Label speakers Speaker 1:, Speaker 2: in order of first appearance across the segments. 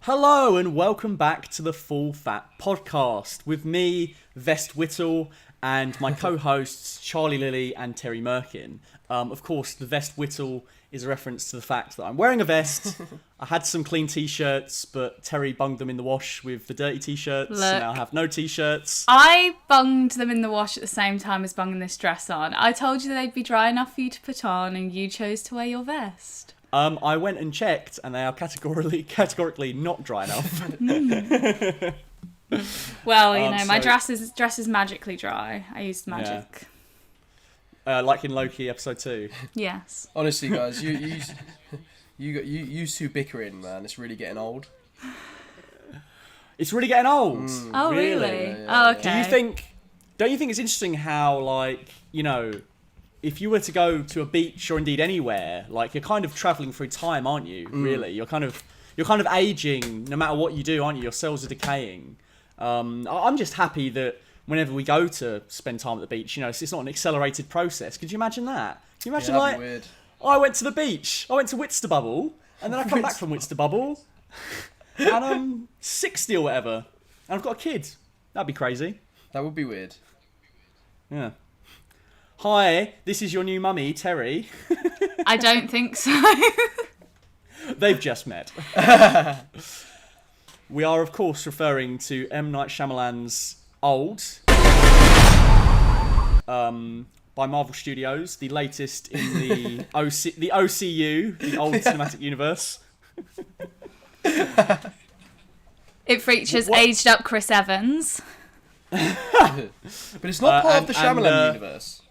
Speaker 1: Hello and welcome back to the Full Fat Podcast with me, Vest Whittle, and my co-hosts Charlie Lilly and Terry Merkin. Of course, the Vest Whittle is a reference to the fact that I'm wearing a vest. I had some clean t-shirts, but Terry bunged them in the wash with the dirty t-shirts,
Speaker 2: Look,
Speaker 1: so now I have no t-shirts.
Speaker 2: I bunged them in the wash at the same time as bunging this dress on. I told you they'd be dry enough for you to put on, and you chose to wear your vest.
Speaker 1: I went and checked, and they are categorically not dry enough.
Speaker 2: Well, you know, my dress is magically dry. I used magic.
Speaker 1: Yeah. Like in Loki episode 2.
Speaker 2: Yes.
Speaker 3: Honestly, guys, you two bickering, man. It's really getting old.
Speaker 1: It's really getting old.
Speaker 2: Oh, really? Oh, okay.
Speaker 1: Don't you think it's interesting how, like, you know, if you were to go to a beach or indeed anywhere, like, you're kind of travelling through time, aren't you? Really, you're kind of aging no matter what you do, aren't you? Your cells are decaying. I'm just happy that whenever we go to spend time at the beach, you know, it's not an accelerated process. Could you imagine that? Can you imagine, like,
Speaker 3: weird.
Speaker 1: I went to the beach, I went to Whitstable, and then I come back from Whitstable, and I'm 60 or whatever, and I've got a kid. That'd be crazy.
Speaker 3: That would be weird.
Speaker 1: Yeah. Hi, this is your new mummy, Terry.
Speaker 2: I don't think so.
Speaker 1: They've just met. We are, of course, referring to M Night Shyamalan's Old, by Marvel Studios, the latest in the OCU, the Old Cinematic Universe.
Speaker 2: It features aged up Chris Evans.
Speaker 3: But it's not part of the Shyamalan universe,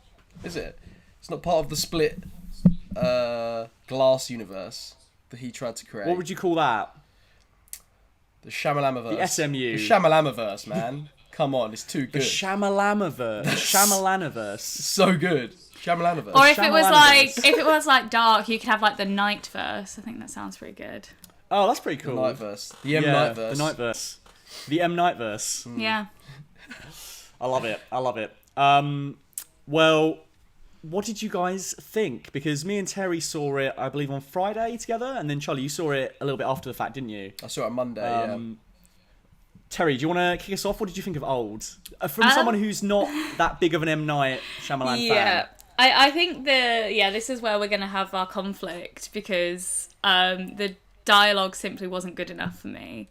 Speaker 3: is it? It's not part of the split glass universe that he tried to create.
Speaker 1: What would you call that?
Speaker 3: The Shyamalamiverse.
Speaker 1: The SMU.
Speaker 3: The Shyamalamiverse, man. Come on, it's too good.
Speaker 1: The Shyamalamiverse.
Speaker 3: So good. Shyamalamiverse.
Speaker 2: Or if it was like dark, you could have like the Nightverse. I think that sounds pretty good.
Speaker 1: Oh, that's pretty cool.
Speaker 3: The Nightverse. The M Nightverse.
Speaker 1: The Nightverse. The M Nightverse.
Speaker 2: Yeah.
Speaker 1: I love it. Well, what did you guys think? Because me and Terry saw it, I believe, on Friday together, and then Charlie, you saw it a little bit after the fact, didn't you?
Speaker 3: I saw it on Monday, yeah.
Speaker 1: Terry, do you want to kick us off? What did you think of Old? From someone who's not that big of an M. Night Shyamalan fan.
Speaker 2: I think this is where we're going to have our conflict, because the dialogue simply wasn't good enough for me.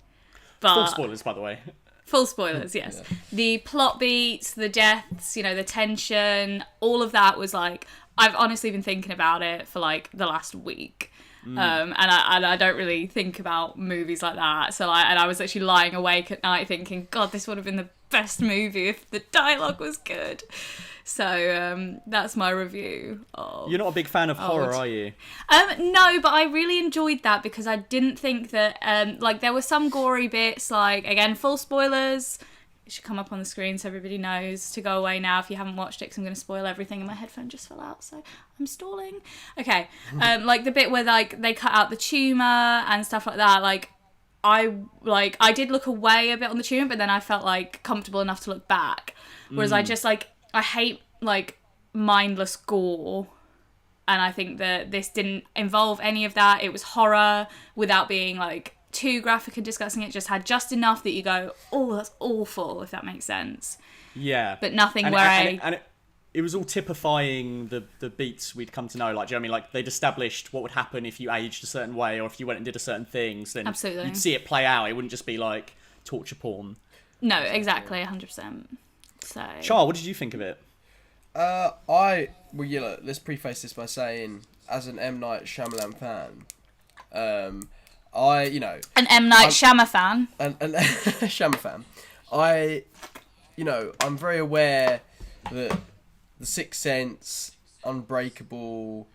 Speaker 2: But
Speaker 1: Full spoilers, by the way.
Speaker 2: Full spoilers, yes.
Speaker 3: Yeah.
Speaker 2: The plot beats, the deaths, you know, the tension, all of that was like, I've honestly been thinking about it for like the last week. And I don't really think about movies like that. So I was actually lying awake at night thinking, God, this would have been the best movie if the dialogue was good. So that's my review of
Speaker 1: You're not a big fan of horror, are you?
Speaker 2: No, but I really enjoyed that because I didn't think that like there were some gory bits, like, again, full spoilers. It should come up on the screen so everybody knows to go away now if you haven't watched it, because I'm going to spoil everything, and my headphone just fell out, so I'm stalling. Okay, like the bit where like they cut out the tumour and stuff like that, like I did look away a bit on the tumour, but then I felt like comfortable enough to look back. Whereas I hate like mindless gore, and I think that this didn't involve any of that. It was horror without being like too graphic and disgusting. It just had just enough that you go, oh, that's awful, if that makes sense.
Speaker 1: Yeah.
Speaker 2: But nothing
Speaker 1: it was all typifying the beats we'd come to know. Like, do you know what I mean? Like, they'd established what would happen if you aged a certain way, or if you went and did a certain thing. So then
Speaker 2: Absolutely.
Speaker 1: You'd see it play out. It wouldn't just be like torture porn.
Speaker 2: No, exactly, 100%. So,
Speaker 1: Char, what did you think of it?
Speaker 3: Let's preface this by saying, as an M Night Shyamalan fan, an
Speaker 2: M Night Shyamalan fan.
Speaker 3: An Shyamalan fan. I'm very aware that The Sixth Sense, Unbreakable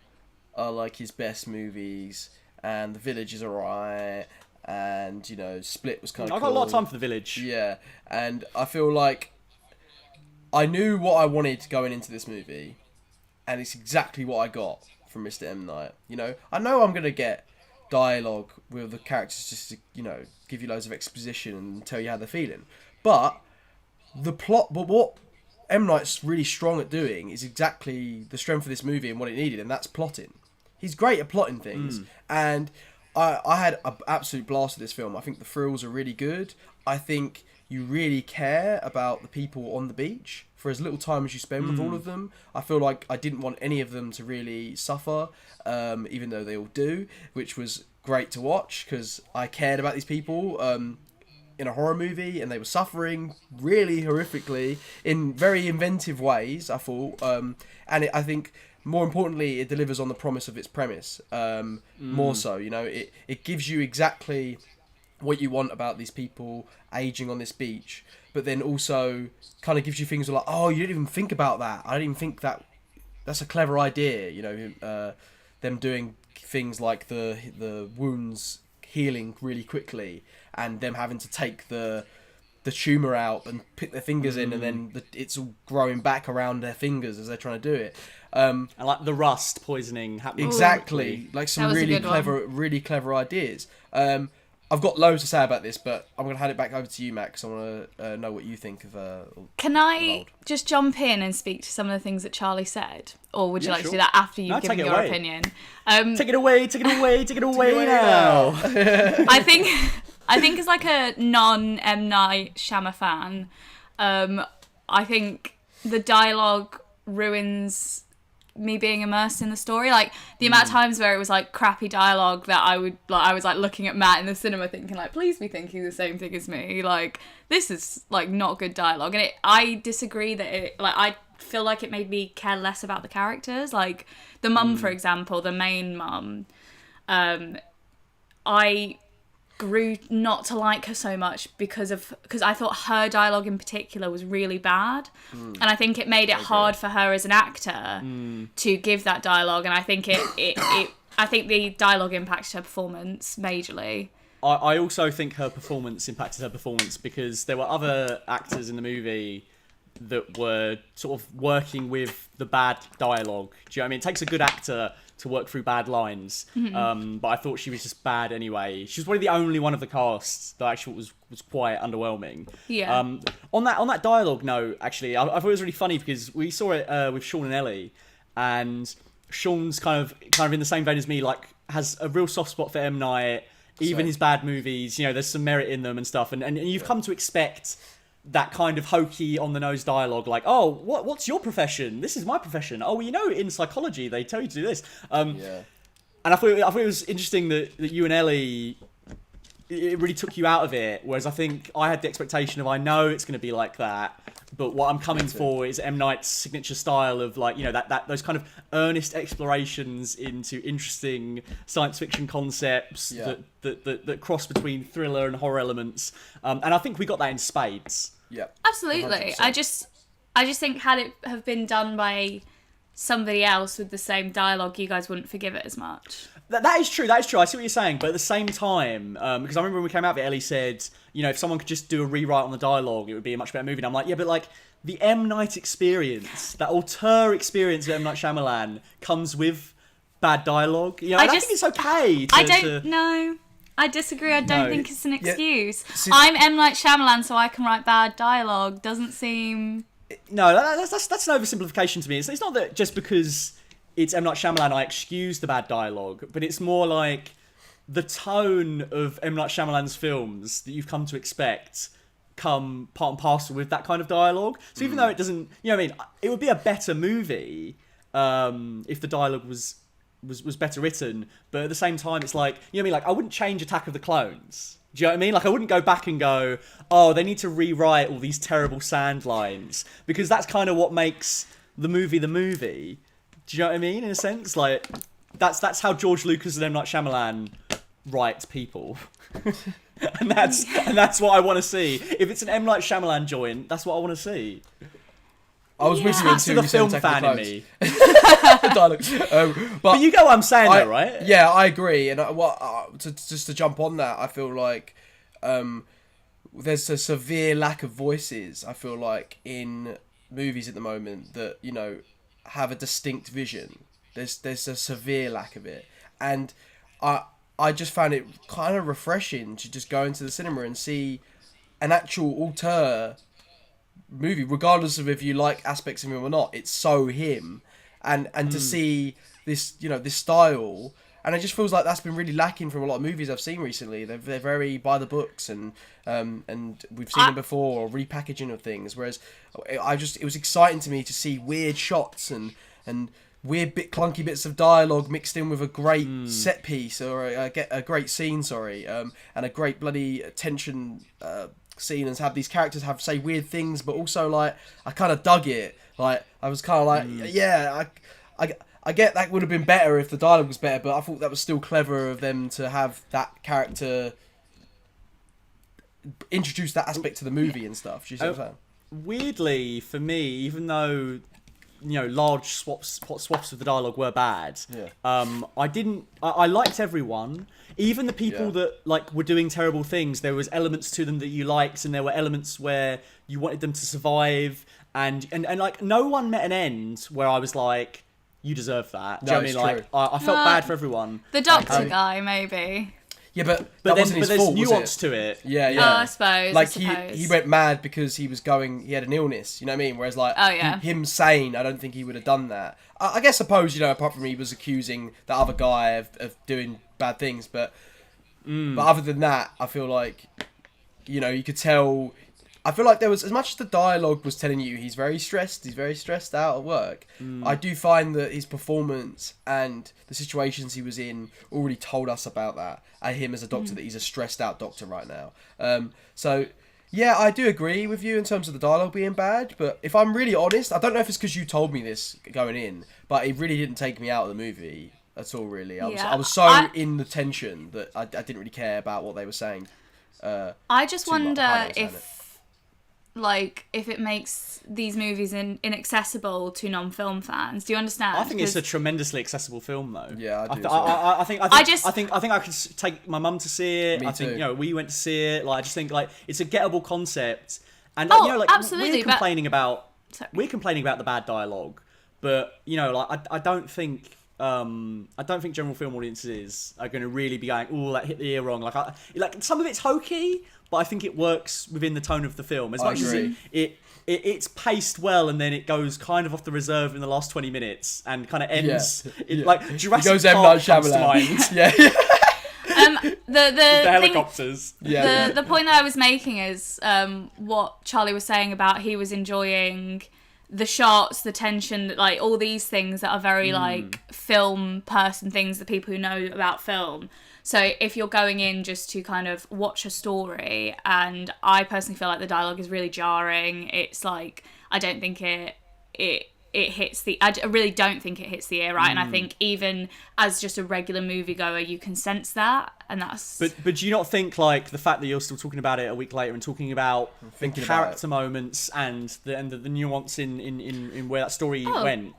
Speaker 3: are like his best movies, and The Village is alright, and, you know, Split was kind of cool.
Speaker 1: I've got a lot of time for The Village.
Speaker 3: Yeah, and I feel like I knew what I wanted going into this movie, and it's exactly what I got from Mr. M. Night. You know I'm going to get dialogue with the characters just to, you know, give you loads of exposition and tell you how they're feeling. But what M. Night's really strong at doing is exactly the strength of this movie and what it needed, and that's plotting. He's great at plotting things, and I had an absolute blast with this film. I think the thrills are really good. I think you really care about the people on the beach for as little time as you spend with all of them. I feel like I didn't want any of them to really suffer, even though they all do, which was great to watch because I cared about these people in a horror movie, and they were suffering really horrifically in very inventive ways, I thought. I think, more importantly, it delivers on the promise of its premise. More so, it gives you exactly what you want about these people aging on this beach, but then also kind of gives you things like, oh, you didn't even think about that. I didn't even think that's a clever idea. Them doing things like the wounds healing really quickly, and them having to take the tumor out and put their fingers in, and then it's all growing back around their fingers as they're trying to do it.
Speaker 1: And like the rust poisoning happening.
Speaker 3: Exactly, like some really clever ideas. I've got loads to say about this, but I'm going to hand it back over to you, Matt, because I want to know what you think of.
Speaker 2: Can I just jump in and speak to some of the things that Charlie said, or would you like
Speaker 1: sure.
Speaker 2: to do that after you've given your opinion?
Speaker 1: Take it away now.
Speaker 2: I think as like a non M Night Shyamalan fan, I think the dialogue ruins me being immersed in the story. Like the amount of times where it was like crappy dialogue that I was like looking at Matt in the cinema thinking like, please be thinking the same thing as me. Like this is like not good dialogue, and I disagree that I feel like it made me care less about the characters. Like the mum, for example, the main mum, I grew not to like her so much because I thought her dialogue in particular was really bad, and I think it made it hard for her as an actor to give that dialogue, and I think I think the dialogue impacted her performance majorly.
Speaker 1: I also think her performance impacted her performance because there were other actors in the movie that were sort of working with the bad dialogue. Do you know what I mean? It takes a good actor to work through bad lines, but I thought she was just bad anyway. She was probably the only one of the cast that actually was quite underwhelming.
Speaker 2: Yeah.
Speaker 1: On that dialogue note, actually, I thought it was really funny because we saw it with Sean and Ellie, and Sean's kind of in the same vein as me, like has a real soft spot for M Night. Even his bad movies, there's some merit in them and stuff, and you've come to expect that kind of hokey on the nose dialogue, like, oh, what's your profession? This is my profession. Oh, well, in psychology they tell you to do this. And I thought it was interesting that you and Ellie, it really took you out of it. Whereas I think I had the expectation of, I know it's going to be like that, but what I'm coming for is M Night's signature style of like, that those kind of earnest explorations into interesting science fiction concepts that cross between thriller and horror elements. And I think we got that in spades.
Speaker 3: Yeah,
Speaker 2: absolutely. 100%. I just think had it have been done by somebody else with the same dialogue, you guys wouldn't forgive it as much.
Speaker 1: That is true. I see what you're saying, but at the same time, because I remember when we came out of it, Ellie said, if someone could just do a rewrite on the dialogue, it would be a much better movie. And I'm like, yeah, but like the M Night experience, that auteur experience of M Night Shyamalan comes with bad dialogue. I think it's okay.
Speaker 2: No. I disagree. I don't think it's an excuse. I'm M Night Shyamalan, so I can write bad dialogue. Doesn't seem.
Speaker 1: No, that's an oversimplification to me. It's not that just because it's M Night Shyamalan I excuse the bad dialogue, but it's more like the tone of M Night Shyamalan's films that you've come to expect come part and parcel with that kind of dialogue. So even though it doesn't, it would be a better movie if the dialogue was better written, but at the same time it's like, like I wouldn't change Attack of the Clones. Do you know what I mean? Like I wouldn't go back and go, oh, they need to rewrite all these terrible sand lines, because that's kind of what makes the movie. Do you know what I mean? In a sense, like that's how George Lucas and M Night Shyamalan write people. and that's what I want to see. If it's an M Night Shyamalan joint, that's what I want to see.
Speaker 3: I was with you
Speaker 1: to the film fan in me.
Speaker 3: But
Speaker 1: you get what I'm saying, though, right?
Speaker 3: Yeah, I agree. And just to jump on that, I feel like there's a severe lack of voices. I feel like in movies at the moment that have a distinct vision. There's a severe lack of it, and I just found it kind of refreshing to just go into the cinema and see an actual auteur movie, regardless of if you like aspects of him or not. It's so him, and to see this this style And it just feels like that's been really lacking from a lot of movies I've seen recently. They're very by the books, and we've seen them before, or repackaging of things. Whereas it was exciting to me to see weird shots and weird clunky bits of dialogue mixed in with a great set piece, or a great scene, and a great bloody tension scene, and have these characters say weird things, but also like I kind of dug it. Like I was kind of like, yeah, I get that would have been better if the dialogue was better, but I thought that was still clever of them to have that character introduce that aspect to the movie and stuff. Do you see what I'm saying?
Speaker 1: Weirdly, for me, even though large swaths of the dialogue were bad, I liked everyone, even the people that like were doing terrible things. There was elements to them that you liked, and there were elements where you wanted them to survive, and like no one met an end where I was like, you deserve that. Do you know what I mean? Like, I felt bad for everyone.
Speaker 2: The doctor guy, maybe.
Speaker 3: Yeah, but there's
Speaker 1: nuance to it.
Speaker 3: Yeah.
Speaker 2: Oh, I suppose.
Speaker 3: Like he went mad because he had an illness. You know what I mean? Whereas like him sane, I don't think he would have done that. I suppose apart from he was accusing the other guy of doing bad things, but other than that, I feel like you could tell. I feel like there was, as much as the dialogue was telling you he's very stressed out at work, I do find that his performance and the situations he was in already told us about that, and him as a doctor, that he's a stressed out doctor right now. So, yeah, I do agree with you in terms of the dialogue being bad, but if I'm really honest, I don't know if it's because you told me this going in, but it really didn't take me out of the movie at all, really. I was so in the tension that I didn't really care about what they were saying.
Speaker 2: I just wonder if it makes these movies inaccessible to non-film fans. Do you understand?
Speaker 1: I think it's a tremendously accessible film, though.
Speaker 3: Yeah, I do.
Speaker 1: I think I could take my mum to see it.
Speaker 3: Me too.
Speaker 1: think we went to see it. Like, I just think like it's a gettable concept, and
Speaker 2: absolutely,
Speaker 1: we're complaining about the bad dialogue, but I don't think general film audiences are going to really be going, "Oh, that hit the ear wrong." Like some of it's hokey, but I think it works within the tone of the film as much as it's paced well, and then it goes kind of off the reserve in the last 20 minutes and kind of ends like Jurassic Park comes to mind.
Speaker 2: The
Speaker 1: helicopters.
Speaker 2: The point that I was making is what Charlie was saying about he was enjoying the shots, the tension, like all these things that are very like film person things, the people who know about film. So if you're going in just to kind of watch a story, and I personally feel like the dialogue is really jarring, it's like I don't think it hits the. I really don't think it hits the ear right, and I think even as just a regular moviegoer, you can sense that, and that's.
Speaker 1: But do you not think like the fact that you're still talking about it a week later and talking about the character moments and the nuance in where that story went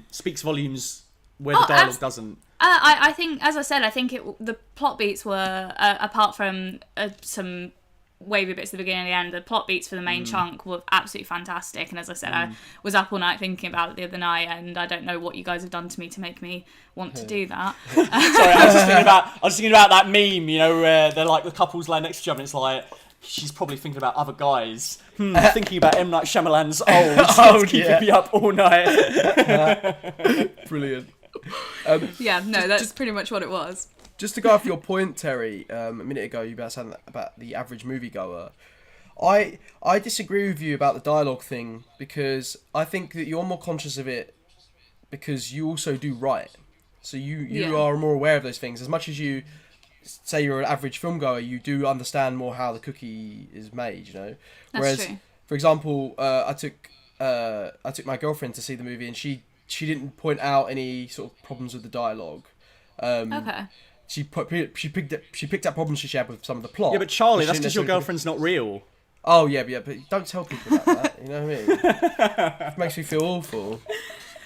Speaker 1: speaks volumes where the dialogue doesn't?
Speaker 2: I think, as I said, the plot beats were, apart from some wavy bits at the beginning and the end, the plot beats for the main chunk were absolutely fantastic. And as I said, I was up all night thinking about it the other night, and I don't know what you guys have done to me to make me want to do that.
Speaker 1: Sorry, I was thinking about that meme, where they're like the couples lie next to each other, and it's like, she's probably thinking about other guys. Thinking about M Night Shyamalan's Old, keeping me up all night.
Speaker 3: Brilliant.
Speaker 2: That's pretty much what it was.
Speaker 3: Just to go off your point, Terry, a minute ago you were saying about the average moviegoer. I disagree with you about the dialogue thing, because I think that you're more conscious of it because you also do write. So you are more aware of those things. As much as you say you're an average film goer, you do understand more how the cookie is made,
Speaker 2: That's
Speaker 3: Whereas,
Speaker 2: true.
Speaker 3: For example, I took my girlfriend to see the movie, and she didn't point out any sort of problems with the dialogue.
Speaker 2: Okay.
Speaker 3: She picked up problems she had with some of the plot.
Speaker 1: Yeah, but Charlie, that's because your girlfriend's not real.
Speaker 3: Oh yeah, but don't tell people about that. You know what I mean? It makes me feel awful.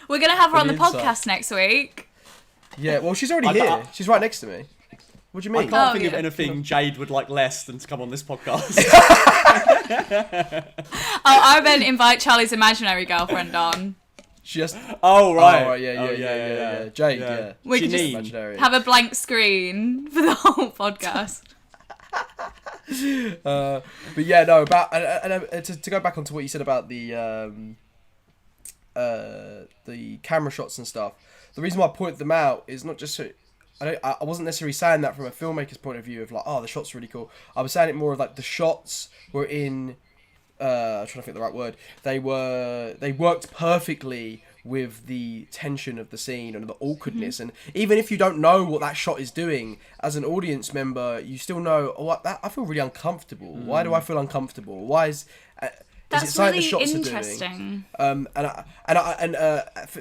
Speaker 2: We're gonna have her on the podcast next week.
Speaker 3: Yeah, well, she's already here. She's right next to me. What do you mean?
Speaker 1: I can't think of anything Jade would like less than to come on this podcast.
Speaker 2: I meant invite Charlie's imaginary girlfriend on.
Speaker 3: She just.
Speaker 1: Oh right.
Speaker 3: Yeah. Jade. Yeah.
Speaker 2: We can just have a blank screen for the whole podcast.
Speaker 3: But yeah, no. About to go back onto what you said about the camera shots and stuff. The reason why I point them out is not just so I wasn't necessarily saying that from a filmmaker's point of view of like, oh, the shots are really cool. I was saying it more of like the shots were in. I'm trying to think the right word. They worked perfectly with the tension of the scene and the awkwardness, and even if you don't know what that shot is doing, as an audience member, you still know. Oh, I feel really uncomfortable. Why do I feel uncomfortable? Why is
Speaker 2: That's
Speaker 3: it
Speaker 2: really
Speaker 3: the shots
Speaker 2: interesting.
Speaker 3: and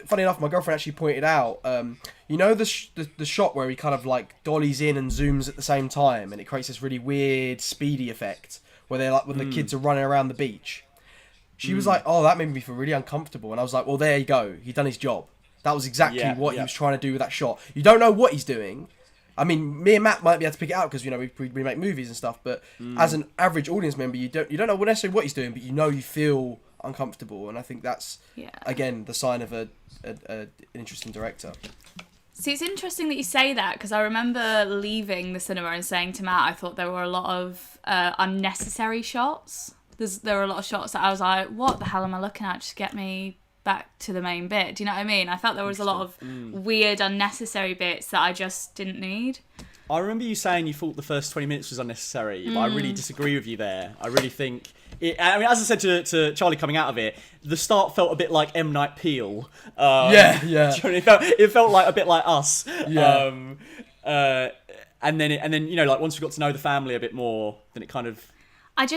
Speaker 3: funny enough, my girlfriend actually pointed out, you know, the shot where he kind of like dollies in and zooms at the same time, and it creates this really weird speedy effect where they're like when the kids are running around the beach. She was like, "Oh, that made me feel really uncomfortable," and I was like, "Well, there you go. He's done his job. That was exactly what he was trying to do with that shot. You don't know what he's doing." I mean, me and Matt might be able to pick it out because, you know, we make movies and stuff. But as an average audience member, you don't know necessarily what he's doing, but you know you feel uncomfortable, and I think that's again the sign of an interesting director.
Speaker 2: See, it's interesting that you say that because I remember leaving the cinema and saying to Matt, I thought there were a lot of unnecessary shots. There were a lot of shots that I was like, what the hell am I looking at? Just get me back to the main bit. Do you know what I mean? I felt there was a lot of weird, unnecessary bits that I just didn't need.
Speaker 1: I remember you saying you thought the first 20 minutes was unnecessary, but I really disagree with you there. I really think... I mean, as I said to Charlie coming out of it, the start felt a bit like M Night Peel. It felt like a bit like Us.
Speaker 3: Yeah.
Speaker 1: And then you know, like once we got to know the family a bit more, then it kind of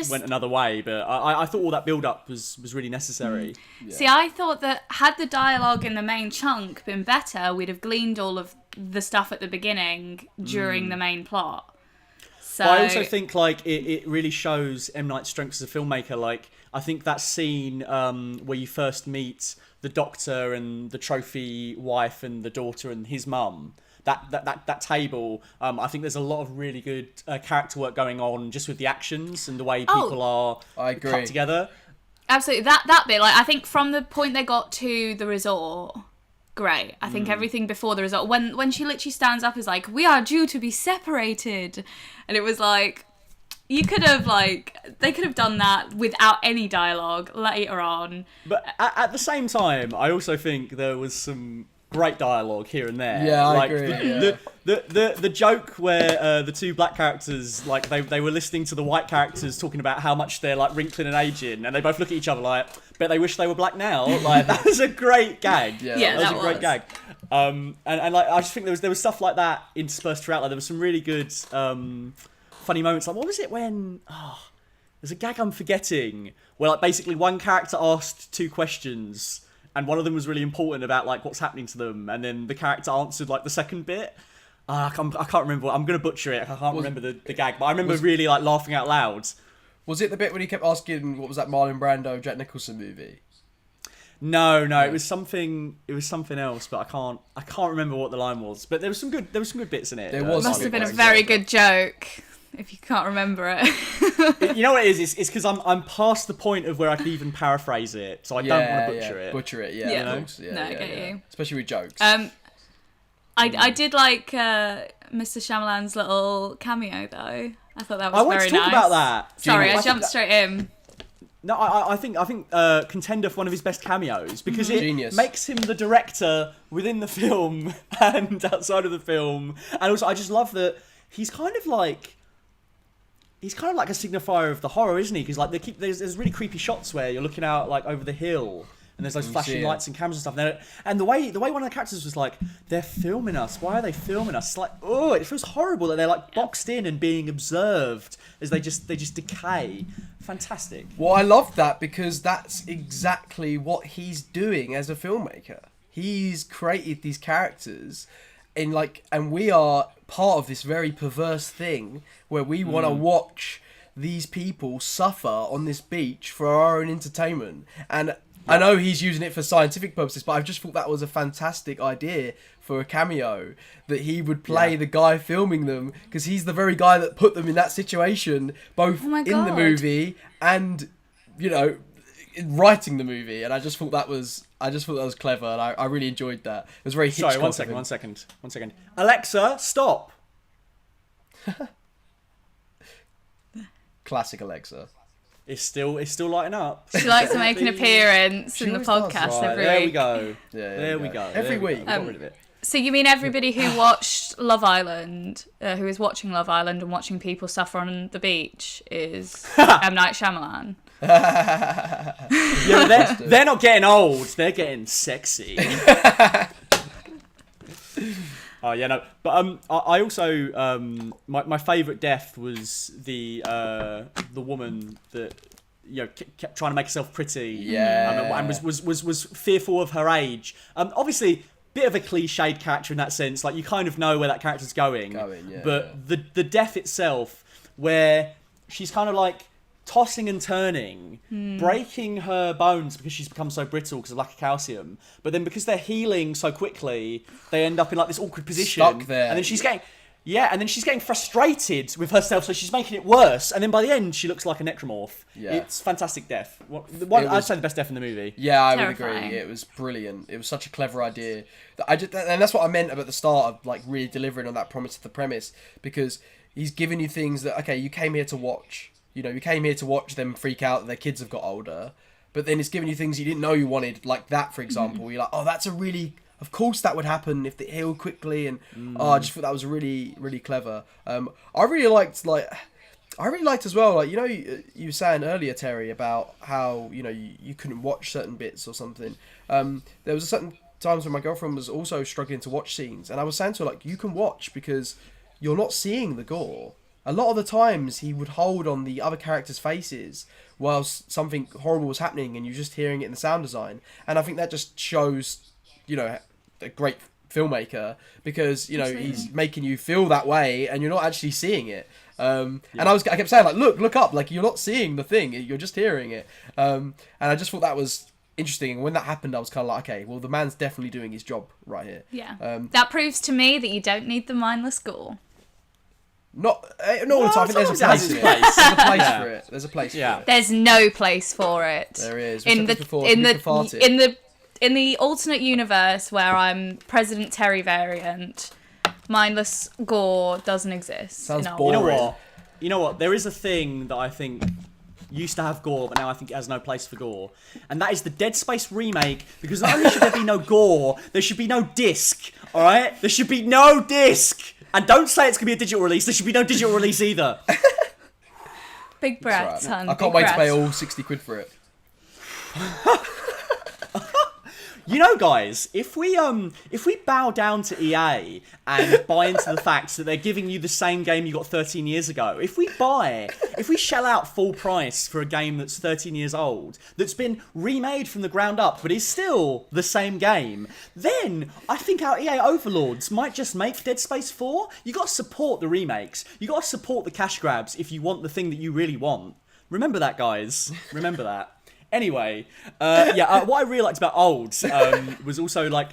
Speaker 1: went another way. But I thought all that build up was really necessary.
Speaker 2: Yeah. See, I thought that had the dialogue in the main chunk been better, we'd have gleaned all of the stuff at the beginning during the main plot. So
Speaker 1: But I also think like it really shows M Night's strengths as a filmmaker. Like I think that scene where you first meet the doctor and the trophy wife and the daughter and his mum. That table, I think there's a lot of really good character work going on just with the actions and the way people are cut together.
Speaker 2: Absolutely, that bit, like I think from the point they got to the resort, great. I think everything before the resort, when she literally stands up, is like, "We are due to be separated," and it was like, they could have done that without any dialogue later on.
Speaker 1: But at the same time, I also think there was some great dialogue here and there.
Speaker 3: Yeah,
Speaker 1: like,
Speaker 3: I agree.
Speaker 1: The joke where the two black characters, like they were listening to the white characters talking about how much they're like wrinkling and aging, and they both look at each other like, bet they wish they were black now. Like that was a great gag.
Speaker 2: Yeah,
Speaker 1: that was a great gag. And like I just think there was stuff like that interspersed throughout. Like there was some really good funny moments. Like what was it when there's a gag I'm forgetting where like basically one character asked two questions. And one of them was really important about like what's happening to them, and then the character answered like the second bit. I can't remember. I'm gonna butcher it. I can't remember the gag, but I remember really like laughing out loud.
Speaker 3: Was it the bit when he kept asking what was that Marlon Brando Jack Nicholson movie?
Speaker 1: No, it was something. It was something else, but I can't remember what the line was. But there was some good bits in it.
Speaker 3: There was.
Speaker 2: Must have been a very good joke. If you can't remember it.
Speaker 1: You know what it is? It's because I'm past the point of where I could even paraphrase it, so I don't want to butcher it.
Speaker 3: Butcher it, yeah.
Speaker 2: Yeah.
Speaker 3: Of course. Yeah,
Speaker 2: No, I get you.
Speaker 3: Especially with jokes.
Speaker 2: I did like Mr. Shyamalan's little cameo though. I thought that was
Speaker 1: I want
Speaker 2: very
Speaker 1: to talk
Speaker 2: nice.
Speaker 1: about that.
Speaker 2: Sorry, I jumped straight in.
Speaker 1: No, I think contender for one of his best cameos because it
Speaker 3: Genius.
Speaker 1: makes him the director within the film and outside of the film, and also I just love that he's kind of like a signifier of the horror, isn't he? Because like there's really creepy shots where you're looking out like over the hill. And there's those flashing lights and cameras and stuff. And the way one of the characters was like, they're filming us. Why are they filming us? It's like, oh, it feels horrible that they're like boxed in and being observed as they just decay. Fantastic.
Speaker 3: Well, I love that because that's exactly what he's doing as a filmmaker. He's created these characters and we are part of this very perverse thing where we want to watch these people suffer on this beach for our own entertainment. And I know he's using it for scientific purposes, but I just thought that was a fantastic idea for a cameo, that he would play the guy filming them, because he's the very guy that put them in that situation, both in the movie and, you know, writing the movie. And I just thought that was clever, and I really enjoyed that. It was very Hitchcock.
Speaker 1: Sorry, one second. Alexa, stop.
Speaker 3: Classic Alexa.
Speaker 1: It's still lighting up.
Speaker 2: She likes to make an appearance in the podcast every week.
Speaker 1: There we go.
Speaker 3: Yeah,
Speaker 1: there we go.
Speaker 3: Every week.
Speaker 1: Got rid of it.
Speaker 2: So you mean everybody who watched Love Island, who is watching Love Island and watching people suffer on the beach is M Night Shyamalan?
Speaker 1: Yeah, they're not getting old. They're getting sexy. Oh yeah, no. But I also my favourite death was the woman that kept trying to make herself pretty.
Speaker 3: Yeah.
Speaker 1: And was fearful of her age. Obviously, bit of a cliched character in that sense. Like you kind of know where that character's going.
Speaker 3: Yeah.
Speaker 1: But the death itself, where she's kind of like tossing and turning, breaking her bones because she's become so brittle because of lack of calcium. But then because they're healing so quickly, they end up in like this awkward position.
Speaker 3: Stuck there.
Speaker 1: And then she's getting frustrated with herself, so she's making it worse. And then by the end, she looks like a necromorph.
Speaker 3: Yeah.
Speaker 1: It's fantastic death. I'd say the best death in the movie.
Speaker 3: Yeah, I would
Speaker 2: Terrifying.
Speaker 3: agree. It was brilliant. It was such a clever idea. And that's what I meant about the start of like really delivering on that promise of the premise, because he's giving you things that, okay, you came here to watch. You came here to watch them freak out that their kids have got older, but then it's giving you things you didn't know you wanted, like that, for example. You're like, oh, that's of course that would happen if they heal quickly, and I just thought that was really, really clever. I really liked as well, like, you were saying earlier, Terry, about how, you couldn't watch certain bits or something. There was a certain times when my girlfriend was also struggling to watch scenes, and I was saying to her, like, you can watch because you're not seeing the gore. A lot of the times he would hold on the other characters' faces whilst something horrible was happening, and you're just hearing it in the sound design. And I think that just shows, a great filmmaker, because, he's making you feel that way and you're not actually seeing it. And I kept saying, like, look up, like, you're not seeing the thing, you're just hearing it. And I just thought that was interesting. And when that happened, I was kind of like, okay, well, the man's definitely doing his job right here.
Speaker 2: Yeah. That proves to me that you don't need the mindless gore.
Speaker 3: Not all the time. I think there's a place for it. There's a place for it. There's a place for it.
Speaker 2: There's no place for it.
Speaker 3: There is.
Speaker 2: In the alternate universe where I'm President Terry variant, mindless gore doesn't exist.
Speaker 3: Sounds
Speaker 2: in our
Speaker 3: boring.
Speaker 2: world.
Speaker 1: You know what? There is a thing that I think used to have gore, but now I think it has no place for gore. And that is the Dead Space remake, because not only should there be no gore, there should be no disc, alright? There should be no disc! And don't say it's going to be a digital release, there should be no digital release either.
Speaker 2: Big breaths,
Speaker 3: Right.
Speaker 2: hun.
Speaker 3: I can't
Speaker 2: big
Speaker 3: wait
Speaker 2: breaths.
Speaker 3: to pay all 60 quid for it.
Speaker 1: Guys, if we bow down to EA and buy into the fact that they're giving you the same game you got 13 years ago, if we shell out full price for a game that's 13 years old, that's been remade from the ground up, but is still the same game, then I think our EA overlords might just make Dead Space 4. You got to support the remakes. You got to support the cash grabs if you want the thing that you really want. Remember that, guys. Remember that. Anyway, what I really liked about Old was also like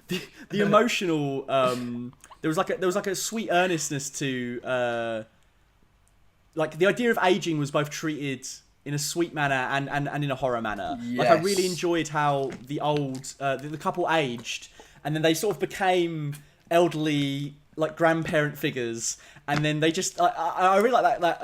Speaker 1: the emotional. There was like a sweet earnestness to like the idea of aging was both treated in a sweet manner and in a horror manner.
Speaker 3: Yes.
Speaker 1: Like I really enjoyed how the the couple aged, and then they sort of became elderly, like grandparent figures, and then they just I really like that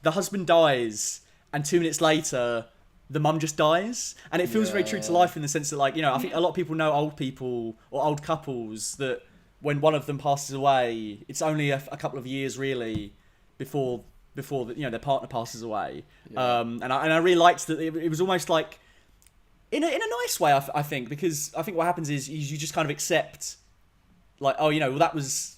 Speaker 1: the husband dies. And 2 minutes later, the mum just dies. And it feels very true to life in the sense that, like, I think a lot of people know old people or old couples that when one of them passes away, it's only a couple of years, really, before their partner passes away. Yeah. And I really liked that it was almost like, in a nice way, I think, because I think what happens is you just kind of accept, like, oh, well, that was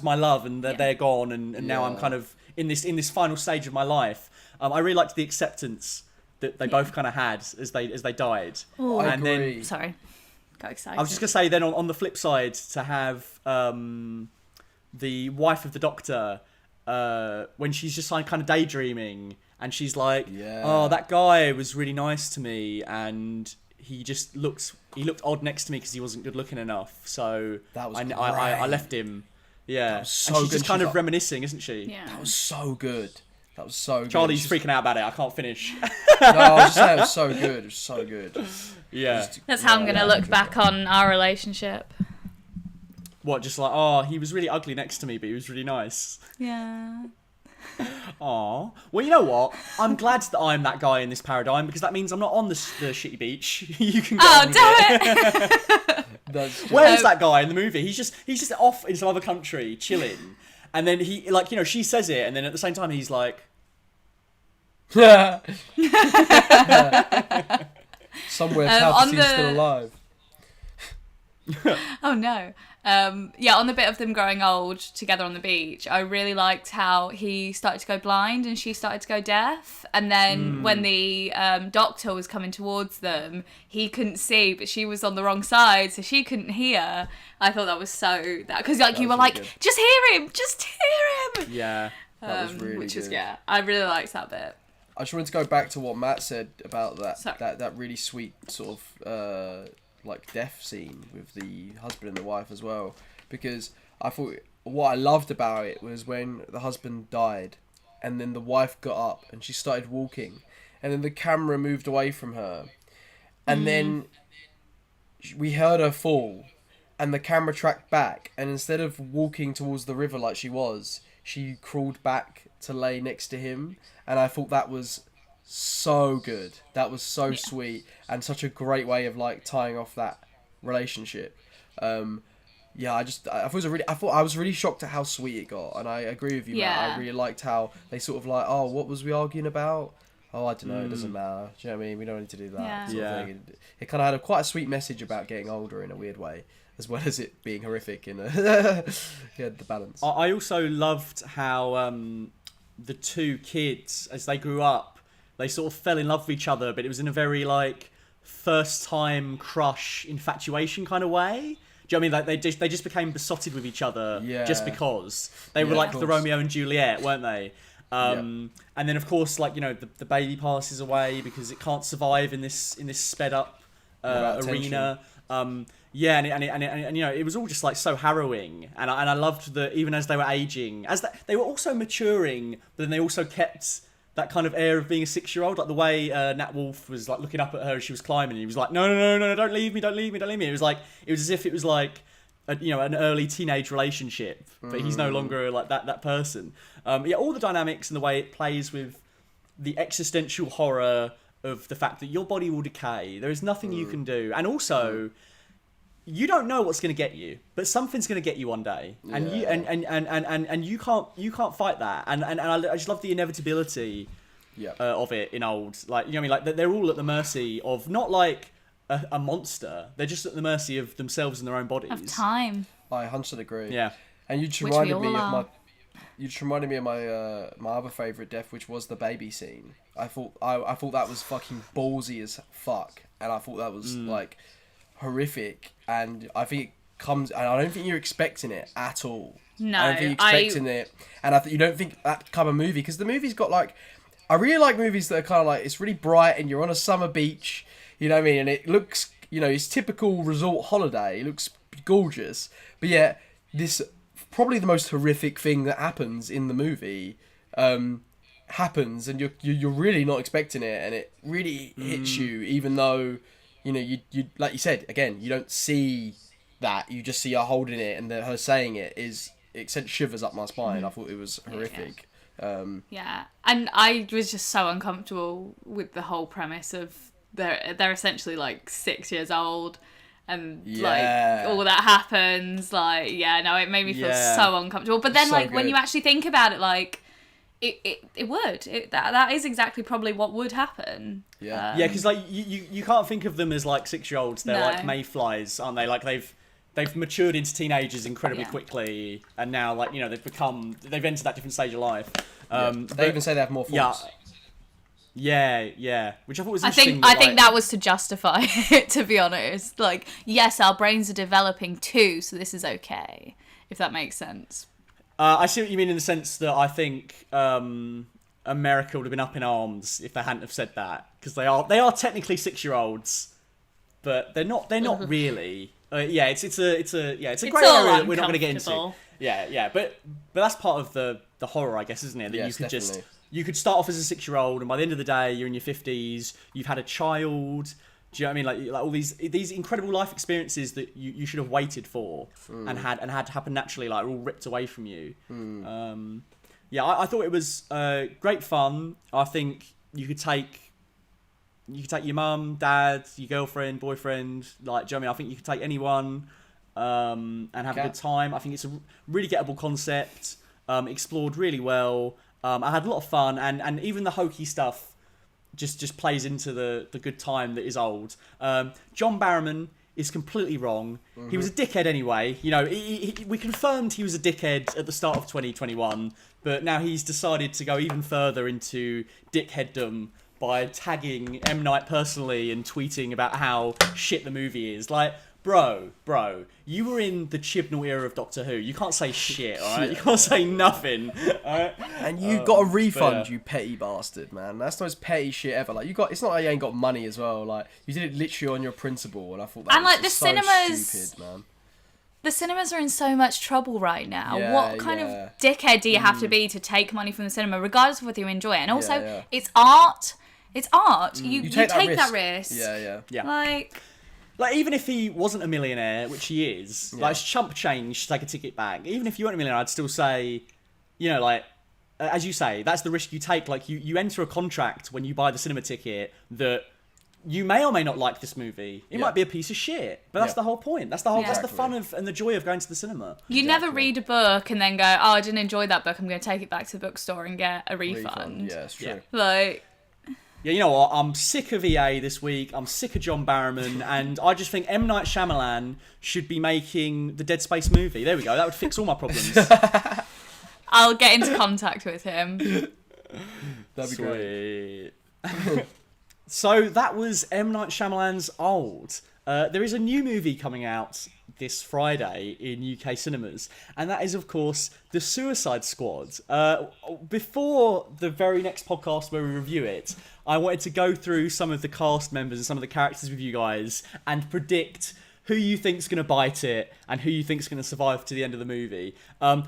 Speaker 1: my love, and they're gone, and now I'm kind of in this final stage of my life. I really liked the acceptance that they both kind of had as they died.
Speaker 2: Ooh.
Speaker 3: I
Speaker 1: and
Speaker 3: agree.
Speaker 1: then
Speaker 2: Sorry, got excited.
Speaker 1: I was just gonna say then on the flip side to have the wife of the doctor when she's just like kind of daydreaming and she's like, oh, that guy was really nice to me and he looked odd next to me because he wasn't good looking enough, so
Speaker 3: That was
Speaker 1: I left him. Yeah,
Speaker 3: was so
Speaker 1: and she's
Speaker 3: good.
Speaker 1: just kind
Speaker 3: She's
Speaker 1: of reminiscing, isn't she?
Speaker 2: Yeah.
Speaker 3: That was so good. That was so good.
Speaker 1: Charlie's freaking out about it. I can't finish.
Speaker 3: No, I was just saying it was so good. It was so good.
Speaker 1: Yeah.
Speaker 2: That's how I'm gonna look back on our relationship.
Speaker 1: What, just like, oh, he was really ugly next to me, but he was really nice.
Speaker 2: Yeah.
Speaker 1: Aw. Well, you know what? I'm glad that I'm that guy in this paradigm because that means I'm not on the shitty beach. You can go
Speaker 2: Oh,
Speaker 1: on with
Speaker 2: damn it!
Speaker 3: That's
Speaker 1: Where is that guy in the movie? He's just off in some other country chilling, and then he like she says it, and then at the same time he's like,
Speaker 3: somewhere Palpatine's still alive.
Speaker 2: Oh no. On the bit of them growing old together on the beach, I really liked how he started to go blind and she started to go deaf. And then when the doctor was coming towards them, he couldn't see, but she was on the wrong side, so she couldn't hear. I thought that was because you were like, just hear him.
Speaker 1: yeah,
Speaker 3: That was really
Speaker 2: which
Speaker 3: good.
Speaker 2: was I really liked that bit.
Speaker 3: I just wanted to go back to what Matt said about that really sweet sort of like death scene with the husband and the wife as well, because I thought what I loved about it was when the husband died and then the wife got up and she started walking and then the camera moved away from her and then we heard her fall and the camera tracked back, and instead of walking towards the river like she crawled back to lay next to him, and I thought that was so good. That was so sweet and such a great way of like tying off that relationship. I was really shocked at how sweet it got, and I agree with you, Matt. I really liked how they sort of like, oh, what was we arguing about? Oh, I don't know, it doesn't matter. Do you know what I mean? We don't need to do that. Sort of thing. It kind of had quite a sweet message about getting older in a weird way, as well as it being horrific in the balance.
Speaker 1: I also loved how the two kids, as they grew up, they sort of fell in love with each other, but it was in a very like first time crush infatuation kind of way. Do you know what I mean? Like they just became besotted with each other just because they were like the Romeo and Juliet, weren't they? And then of course, like the baby passes away because it can't survive in this sped up arena. And it was all just like so harrowing, and I loved that even as they were aging, they were also maturing, but then they also kept that kind of air of being a 6-year-old, like the way Nat Wolff was like looking up at her as she was climbing, and he was like, no, don't leave me. It was as if it was like an early teenage relationship, but he's no longer like that person. All the dynamics and the way it plays with the existential horror of the fact that your body will decay. There is nothing you can do, and also you don't know what's going to get you, but something's going to get you one day, and you can't fight that. And I just love the inevitability of it in Old. Like what I mean, like they're all at the mercy of not like a monster. They're just at the mercy of themselves and their own bodies.
Speaker 2: Of time.
Speaker 3: I 100% agree.
Speaker 1: Yeah,
Speaker 3: and you just reminded me of my other favourite death, which was the baby scene. I thought that was fucking ballsy as fuck, and I thought that was like horrific, and I think it comes, and I don't think you're expecting it at all.
Speaker 2: No,
Speaker 3: I don't think you're expecting it, and you don't think that kind of movie, because the movie's got like, I really like movies that are kind of like, it's really bright and you're on a summer beach, you know what I mean, and it looks, it's typical resort holiday, it looks gorgeous, but yet this probably the most horrific thing that happens in the movie happens, and you're really not expecting it, and it really hits you, even though you like you said again, you don't see that, you just see her holding it, and her saying it sent shivers up my spine. I thought it was horrific.
Speaker 2: And I was just so uncomfortable with the whole premise of they're essentially like 6 years old, and like all that happens, like it made me feel so uncomfortable. But then when you actually think about it, like it would. That is exactly probably what would happen.
Speaker 1: Because like you can't think of them as like 6-year-olds. They're like mayflies, aren't they? Like they've matured into teenagers incredibly quickly, and now like they've entered that different stage of life.
Speaker 3: They even say they have more force.
Speaker 1: Yeah, which I thought was interesting.
Speaker 2: I think that was to justify it, to be honest. Like, yes, our brains are developing too, so this is okay, if that makes sense.
Speaker 1: I see what you mean in the sense that I think America would have been up in arms if they hadn't have said that, because they are technically 6-year-olds, but they're not really. It's a grey area that we're not going to get into. But that's part of the horror, I guess, isn't it? That you could start off as a 6-year-old, and by the end of the day, you're in your 50s. You've had a child. Do you know what I mean? Like all these incredible life experiences that you should have waited for and had to happen naturally, like all ripped away from you. I thought it was great fun. I think you could take you could take your mum, dad, your girlfriend, boyfriend. Like, do you know what I mean? I think you could take anyone and have a good time. I think it's a really gettable concept, explored really well. I had a lot of fun, and even the hokey stuff just plays into the good time that is Old. John Barrowman is completely wrong. Mm-hmm. He was a dickhead anyway. You know, we confirmed he was a dickhead at the start of 2021, but now he's decided to go even further into dickheaddom by tagging M. Night personally and tweeting about how shit the movie is. Like, bro, you were in the Chibnall era of Doctor Who. You can't say shit, alright? You can't say nothing, alright?
Speaker 3: And you got a refund, you petty bastard, man. That's the most petty shit ever. Like, it's not like you ain't got money as well. Like, you did it literally on your principle, and I thought that was
Speaker 2: the
Speaker 3: so
Speaker 2: cinemas,
Speaker 3: stupid, man.
Speaker 2: The cinemas are in so much trouble right now.
Speaker 3: Yeah,
Speaker 2: what kind of dickhead do you have to be to take money from the cinema, regardless of whether you enjoy it? And also, it's art. It's art. You take that risk.
Speaker 3: Yeah.
Speaker 1: Like, even if he wasn't a millionaire, which he is, like, it's chump change to take a ticket back. Even if you weren't a millionaire, I'd still say, you know, like, as you say, that's the risk you take. Like, you enter a contract when you buy the cinema ticket that you may or may not like this movie. It might be a piece of shit, but that's the whole point. That's the fun of and the joy of going to the cinema.
Speaker 2: You never read a book and then go, oh, I didn't enjoy that book, I'm going to take it back to the bookstore and get a refund.
Speaker 3: Yeah, it's true.
Speaker 1: Yeah.
Speaker 2: Like...
Speaker 1: Yeah, you know what? I'm sick of EA this week. I'm sick of John Barrowman, and I just think M. Night Shyamalan should be making the Dead Space movie. There we go. That would fix all my problems.
Speaker 2: I'll get into contact with him.
Speaker 3: That'd be great.
Speaker 1: So that was M. Night Shyamalan's Old. There is a new movie coming out this Friday in UK cinemas, and that is, of course, The Suicide Squad. Before the very next podcast where we review it, I wanted to go through some of the cast members and some of the characters with you guys and predict who you think's going to bite it and who you think's going to survive to the end of the movie.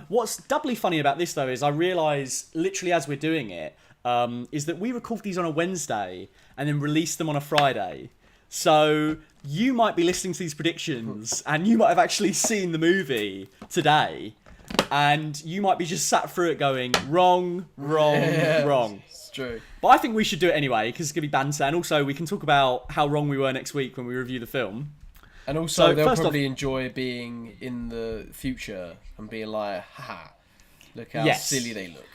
Speaker 1: What's doubly funny about this, though, is I realise, literally as we're doing it, is that we record these on a Wednesday and then release them on a Friday. So you might be listening to these predictions and you might have actually seen the movie today, and you might be just sat through it going, wrong.
Speaker 3: It's true.
Speaker 1: But I think we should do it anyway, because it's going to be banter, and also we can talk about how wrong we were next week when we review the film.
Speaker 3: And also, they'll probably enjoy being in the future and being like, haha, look how silly they look.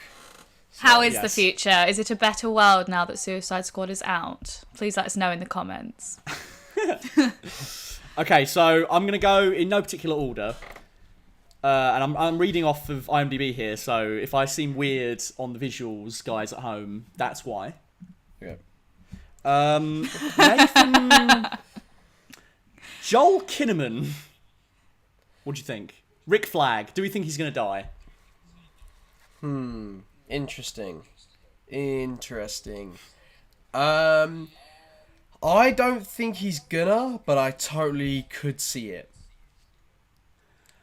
Speaker 3: So,
Speaker 2: how is the future? Is it a better world now that Suicide Squad is out? Please let us know in the comments.
Speaker 1: Okay, so I'm going to go in no particular order. And I'm reading off of IMDb here, so if I seem weird on the visuals, guys at home, that's why.
Speaker 3: Yeah.
Speaker 1: Nathan... Joel Kinnaman. What do you think? Rick Flag. Do we think he's going to die?
Speaker 3: Interesting. I don't think he's gonna, but I totally could see it.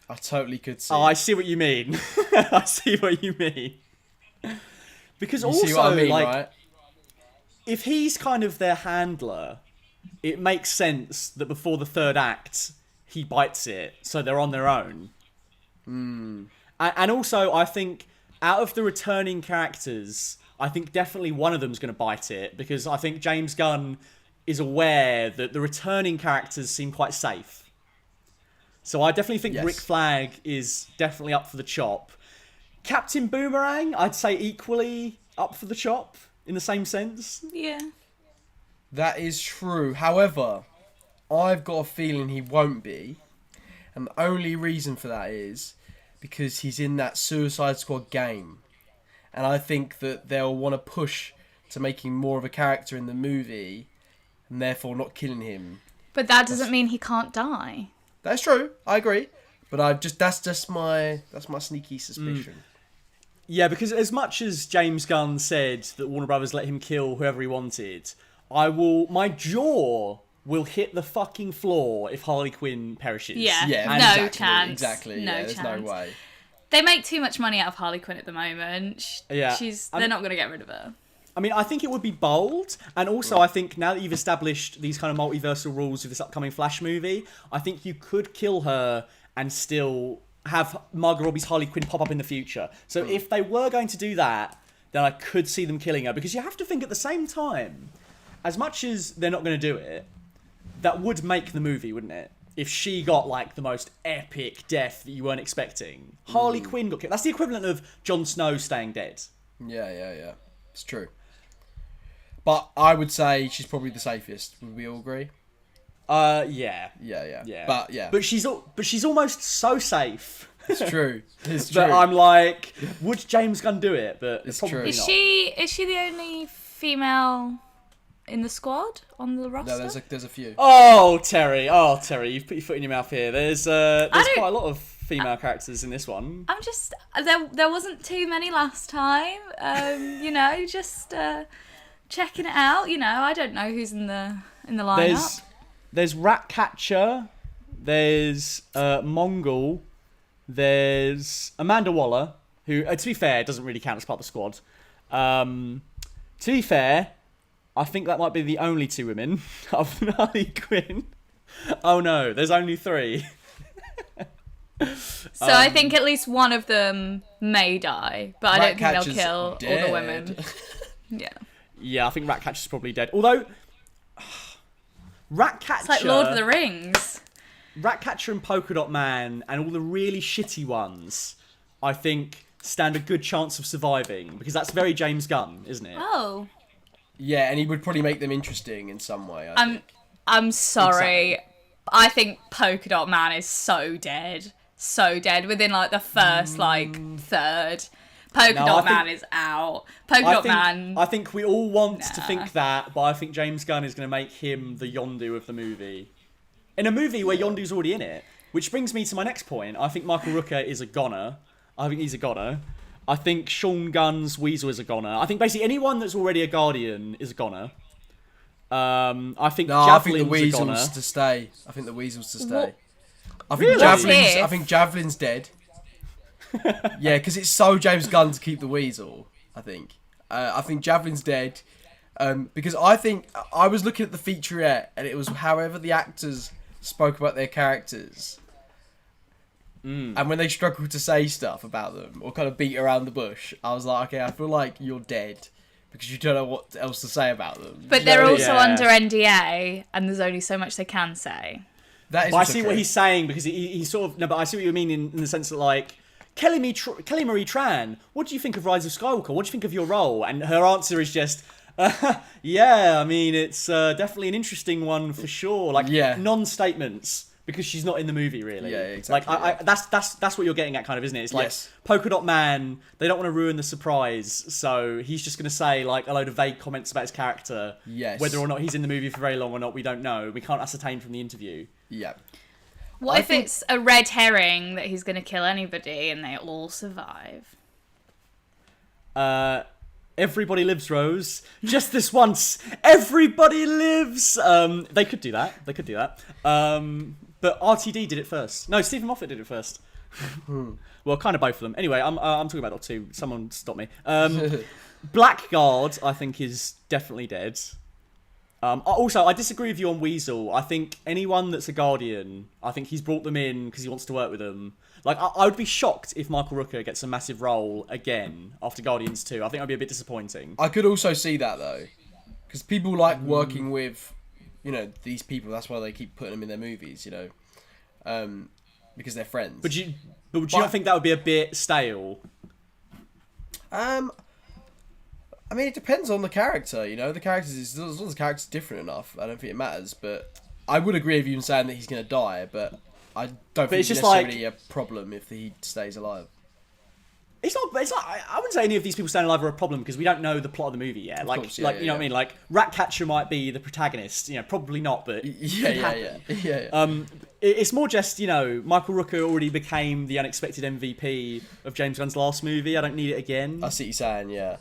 Speaker 3: I
Speaker 1: see what you mean. I see what you mean. Because
Speaker 3: you
Speaker 1: also,
Speaker 3: see what I mean,
Speaker 1: like,
Speaker 3: right?
Speaker 1: if he's kind of their handler, it makes sense that before the third act, he bites it, so they're on their own. And also, I think, out of the returning characters, I think definitely one of them's going to bite it, because I think James Gunn is aware that the returning characters seem quite safe. So I definitely think Rick Flag is definitely up for the chop. Captain Boomerang, I'd say equally up for the chop, in the same sense.
Speaker 2: Yeah.
Speaker 3: That is true. However, I've got a feeling he won't be. And the only reason for that is because he's in that Suicide Squad game. And I think that they'll want to push to making more of a character in the movie and therefore not killing him.
Speaker 2: But that doesn't mean he can't die.
Speaker 3: That's true. I agree. But that's my sneaky suspicion.
Speaker 1: Yeah, because as much as James Gunn said that Warner Brothers let him kill whoever he wanted, my jaw will hit the fucking floor if Harley Quinn perishes.
Speaker 2: No chance.
Speaker 3: Exactly.
Speaker 2: No
Speaker 3: there's
Speaker 2: chance.
Speaker 3: no way.
Speaker 2: They make too much money out of Harley Quinn at the moment. They're not going to get rid of her.
Speaker 1: I mean, I think it would be bold, and also I think now that you've established these kind of multiversal rules with this upcoming Flash movie, I think you could kill her and still have Margot Robbie's Harley Quinn pop up in the future. So if they were going to do that, then I could see them killing her, because you have to think at the same time, as much as they're not going to do it, that would make the movie, wouldn't it? If she got like the most epic death that you weren't expecting. Harley Quinn got killed. That's the equivalent of Jon Snow staying dead.
Speaker 3: Yeah. It's true. But I would say she's probably the safest. Would we all agree?
Speaker 1: Yeah.
Speaker 3: But
Speaker 1: she's almost so safe.
Speaker 3: it's true. It's true.
Speaker 1: But I'm like, would James Gunn do it? But
Speaker 3: It's
Speaker 1: probably
Speaker 3: true.
Speaker 1: not.
Speaker 2: Is she the only female in the squad on the roster?
Speaker 3: No, there's a few.
Speaker 1: Oh, Terry, you've put your foot in your mouth here. There's quite a lot of female characters in this one.
Speaker 2: I'm just there wasn't too many last time. Just checking it out. I don't know who's in the lineup.
Speaker 1: There's Ratcatcher, there's Mongol, there's Amanda Waller, who, to be fair, doesn't really count as part of the squad. To be fair, I think that might be the only two women other than Harley Quinn. Oh no, there's only 3.
Speaker 2: So I think at least one of them may die, but I don't think they'll kill all the women. Yeah.
Speaker 1: Yeah, I think Ratcatcher's probably dead. Although, Ratcatcher...
Speaker 2: It's like Lord of the Rings.
Speaker 1: Ratcatcher and Polka Dot Man and all the really shitty ones, I think, stand a good chance of surviving, because that's very James Gunn, isn't it?
Speaker 2: Oh.
Speaker 3: Yeah, and he would probably make them interesting in some way.
Speaker 2: I'm sorry.
Speaker 1: Exactly.
Speaker 2: I think Polka Dot Man is so dead. So dead within like the first third. Polka Dot Man is out.
Speaker 1: I think we all want to think that, but I think James Gunn is going to make him the Yondu of the movie. In a movie where Yondu's already in it. Which brings me to my next point. I think Michael Rooker is a goner. I think he's a goner. I think Sean Gunn's Weasel is a goner. I think basically anyone that's already a Guardian is a goner. I think Javelin's
Speaker 3: the Weasel's
Speaker 1: a goner.
Speaker 3: to stay. I think the Weasel's to stay.
Speaker 2: What?
Speaker 3: I think
Speaker 1: Really?
Speaker 3: I think Javelin's dead. Yeah, because it's so James Gunn to keep the Weasel. I think Javelin's dead. Because I think I was looking at the featurette and it was however the actors spoke about their characters. And when they struggled to say stuff about them or kind of beat around the bush, I was like, okay, I feel like you're dead because you don't know what else to say about them.
Speaker 2: But they're also under NDA and there's only so much they can say.
Speaker 3: That is
Speaker 1: But I see what he's saying, because he sort of... No, but I see what you mean in the sense that, like, Kelly Marie Tran, what do you think of Rise of Skywalker? What do you think of your role? And her answer is just... yeah, I mean, it's definitely an interesting one for sure. Like, non-statements, because she's not in the movie, really.
Speaker 3: Yeah, exactly.
Speaker 1: Like, that's what you're getting at, kind of, isn't it? It's like, Polka Dot Man, they don't want to ruin the surprise, so he's just going to say, like, a load of vague comments about his character.
Speaker 3: Yes.
Speaker 1: Whether or not he's in the movie for very long or not, we don't know. We can't ascertain from the interview.
Speaker 3: Yeah.
Speaker 2: What if it's a red herring that he's going to kill anybody and they all survive?
Speaker 1: Everybody lives, Rose. Just this once. Everybody lives. They could do that. But RTD did it first. No, Stephen Moffat did it first. Well, kind of both of them. Anyway, I'm talking about Doctor 2. Someone stop me. Blackguard, I think, is definitely dead. Also, I disagree with you on Weasel. I think anyone that's a Guardian, I think he's brought them in because he wants to work with them. Like, I would be shocked if Michael Rooker gets a massive role again after Guardians 2. I think that'd be a bit disappointing.
Speaker 3: I could also see that, though. Because people like working with, these people. That's why they keep putting them in their movies, because they're friends.
Speaker 1: But do you not think that would be a bit stale?
Speaker 3: I mean, it depends on the character, The characters, as long as the character's different enough, I don't think it matters. But I would agree with you in saying that he's going to die, but I don't think it's necessarily a problem if he stays alive.
Speaker 1: It's not. I wouldn't say any of these people staying alive are a problem because we don't know the plot of the movie yet. Like,
Speaker 3: course,
Speaker 1: you know what I mean? Like, Ratcatcher might be the protagonist. Probably not, but
Speaker 3: Yeah.
Speaker 1: It's more just Michael Rooker already became the unexpected MVP of James Gunn's last movie. I don't need it again.
Speaker 3: I see what you're saying. Yeah.